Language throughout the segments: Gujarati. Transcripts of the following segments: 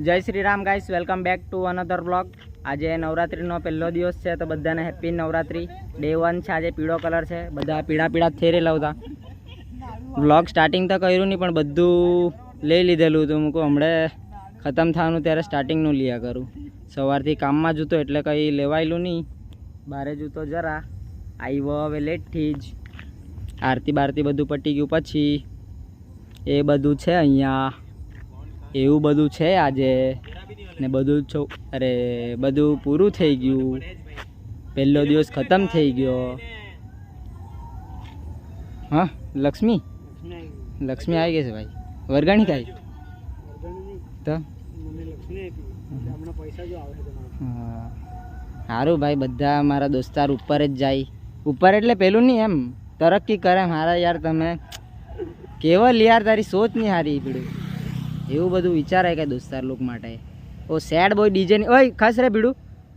જય Shri Ram guys, welcome back to another blog. આજે નવરાત્રીનો પહેલો દિવસ છે તો બધાને હેપી નવરાત્રી। ડે 1 છે। આજે પીળો કલર છે, બધા પીળા પીળા થઈ રહેલા હતા। બ્લોગ સ્ટાર્ટિંગ તો કર્યું નહીં પણ બધું લઈ લીધેલું હતું। મૂકો હમણાં ખતમ થવાનું ત્યારે સ્ટાર્ટિંગનું લીયા કરું। સવારથી કામમાં જૂતો એટલે કંઈ લેવાયેલું નહીં। બારે જૂતો જરા આવ્યો હવે લેટથી જ। આરતી બારતી બધું પટી ગયું પછી એ બધું છે અહીંયા। એવું બધું છે આજે ને બધું અરે બધું પૂરું થઈ ગયું। પહેલો દિવસ ખતમ થઈ ગયો। હા લક્ષ્મી આવી ગઈ છે ભાઈ। વરગાણી કાંઈ તો સારું ભાઈ, બધા મારા દોસ્તાર ઉપર જ જાય। ઉપર એટલે પેલું નહીં એમ તરક્કી કરે મારા। યાર તમે કેવલ યાર તારી સોચ નહીં હારી પીડું એવું બધું વિચારાય કે દોસ્તાર લોક માટે। ઓ સેડ બોય ડીજેની ઓય ખાસ રે ભીડું,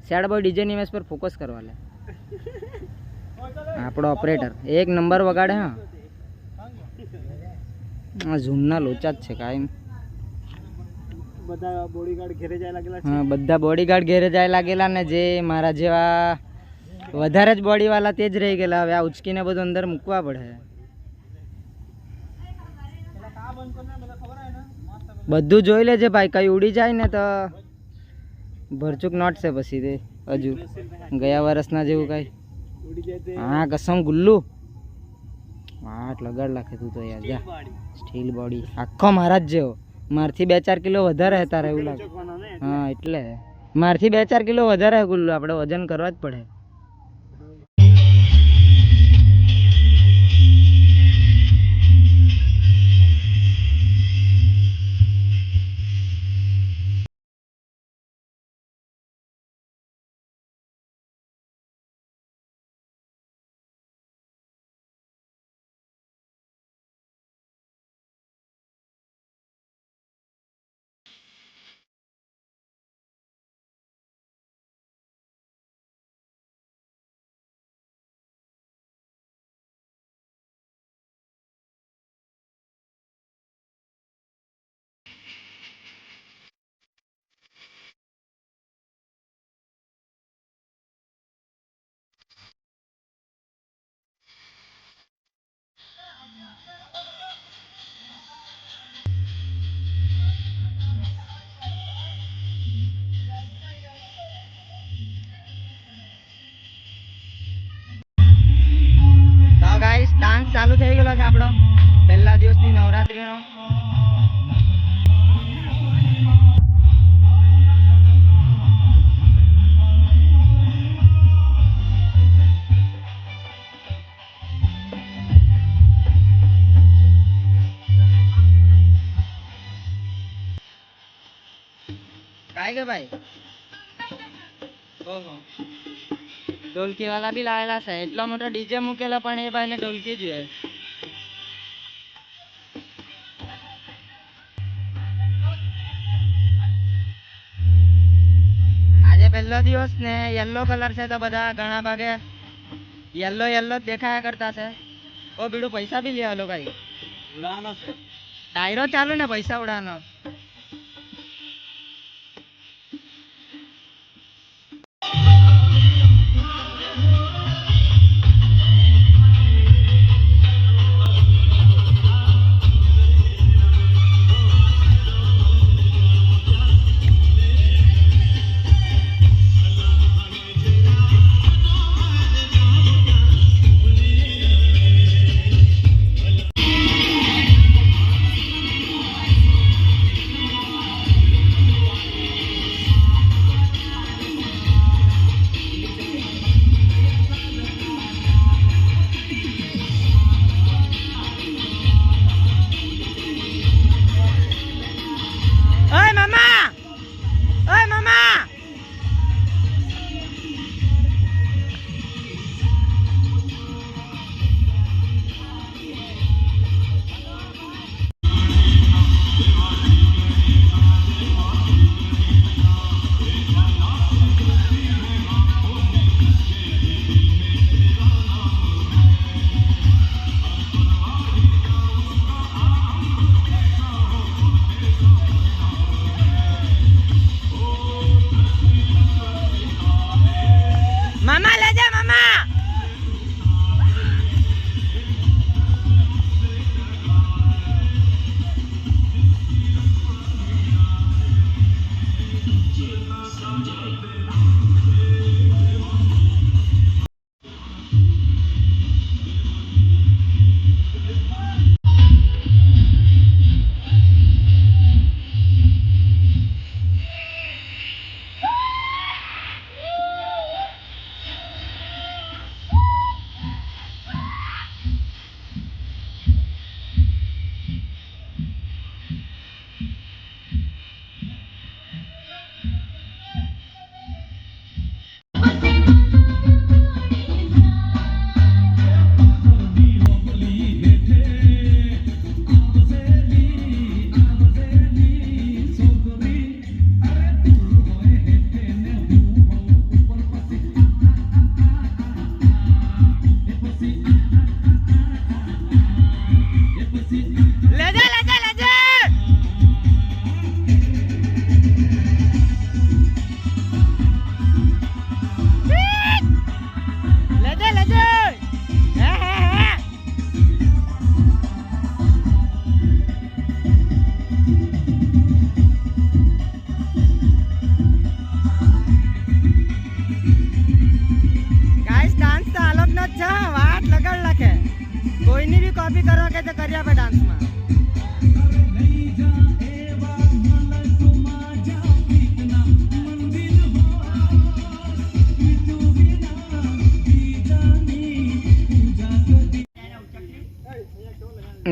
સેડ બોય ડીજેની ઇમેજ પર ફોકસ કરવા લે। આપણો ઓપરેટર એક નંબર વગાડે। હા ઝૂમના લોચા જ છે કાયમ। બધા બોડીગાર્ડ ઘેરે જાય લાગેલા છે। હા બધા બોડીગાર્ડ ઘેરે જાય લાગેલા ને જે મારા જેવા વધારે જ બોડીવાળા તે જ રહી ગયેલા। હવે આ ઉચકીને બધું અંદર મૂકવા પડે। બધું જોઈ લેજે ભાઈ, કઈ ઉડી જાય ને તો ભરચુક નોટ છે પછી તે હજુ ગયા વર્ષના જેવું કઈ। હા કસમ ગુલ્લુ વાટ લગાડ લાખે તું તો યાર। જા સ્ટીલ બોડી આખો મારા જ જેવો। મારથી 2-4 કિલો વધારે હતા એવું લાગે। હા એટલે મારથી 2-4 કિલો વધારે ગુલ્લુ, આપણે વજન કરવા જ પડે। ડાન્સ ચાલુ થઈ ગયેલો છે આપણો પહેલા દિવસની નવરાત્રીનો। કાઈ કે ભાઈ ઓહો ઢોલકી વાળા બી લાવેલા છે। એટલો મોટો ડીજે મૂકેલો પણ એ ભાઈને ઢોલકી જોઈએ। આજે પહેલો દિવસ ને યલો કલર છે તો બધા ઘણા ભાગે યલો જ દેખાયા કરતા છે। ઓ બીડું પૈસા બી લે લો ભાઈ, ઉડાનો છે ડાયરો ચાલુ ને પૈસા ઉડાનો।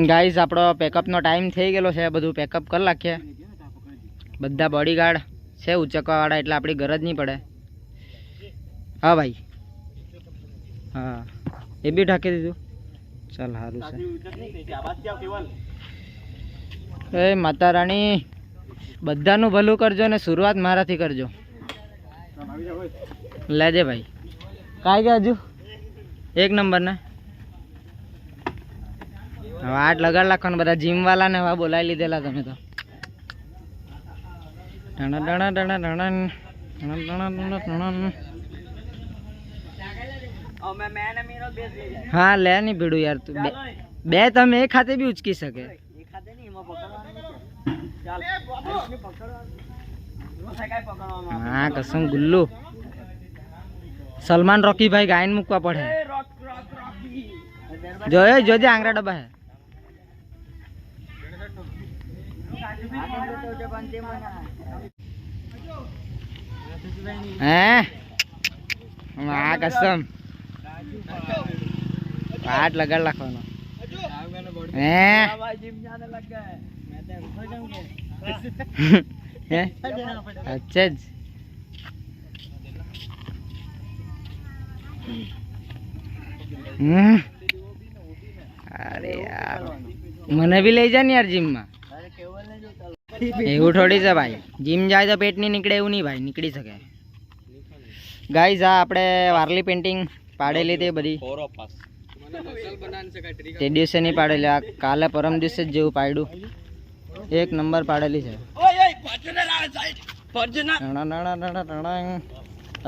ગાઈસ આપણો પેકઅપનો ટાઈમ થઈ ગયેલો છે. બધું પેકઅપ કરી નાખીએ. બધા બોડીગાર્ડ છે ઉચકવાવાળા, એટલે આપણી ગરજ નહીં પડે. હા ભાઈ, હા એ બી ઢાંકી દીધું. ચાલ સારું છે. એ માતા રાણી બધાનું ભલું કરજો ને શરૂઆત મારાથી કરજો. લેજે ભાઈ. કાંઈ ગયા હજુ એક નંબર ને હવે આઠ લગાડ નાખવાનું. બધા જીમવાળા ને હવે બોલાવી લીધેલા તમે તો. હા લે નહીં ભીડું યાર તું. બે તમે એક ખાતે બી ઉચકી શકે. હા કસમ ગુલ્લુ. સલમાન રોકી ભાઈ ગાયન મૂકવા પડે. જોયે જોજે આંગળા ડબ્બા હે. હા કસમ આઠ લગાડ નાખવાનો. હે અચ્છા જ. અરે યાર મને બી લઈ જા ને યાર જીમમાં. એવું થોડી છે ભાઈ, જીમ જાય તો પેટ નહીં નીકળે એવું નહીં ભાઈ, નીકળી શકે. ગાઈઝ આ આપણે વારલી પેન્ટિંગ પાડેલી તે બધી તે દિવસે નહીં પાડેલી, આ કાલે પરમ દિવસે જ જેવું પાડ્યું. એક નંબર પાડેલી છે.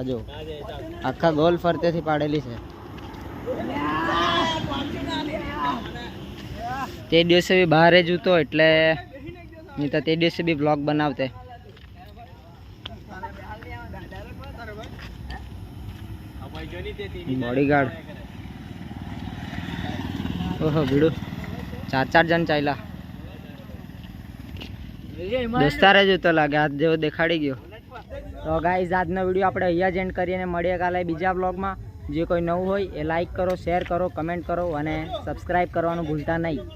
જો આખા ગોલ ફરતેથી પાડેલી છે. તે દિવસે બી બહાર જ હતો એટલે નહીં તો તે દિવસે બી બ્લોગ બનાવતે. બોડીગાર્ડ ઓહો ભીડું 4 જણ ચાલ્યા. દોસ્તાર જ હતો લાગે, હાથ જેવો દેખાડી ગયો. તો ગાઈઝ આજનો વિડીયો આપણે અહીંયા જ એન્ડ કરીએ અને મળીએ કાલે બીજા બ્લોગમાં. જે કોઈ નવું હોય એ લાઈક કરો, શેર કરો, કમેન્ટ કરો અને સબસ્ક્રાઈબ કરવાનું ભૂલતા નહીં.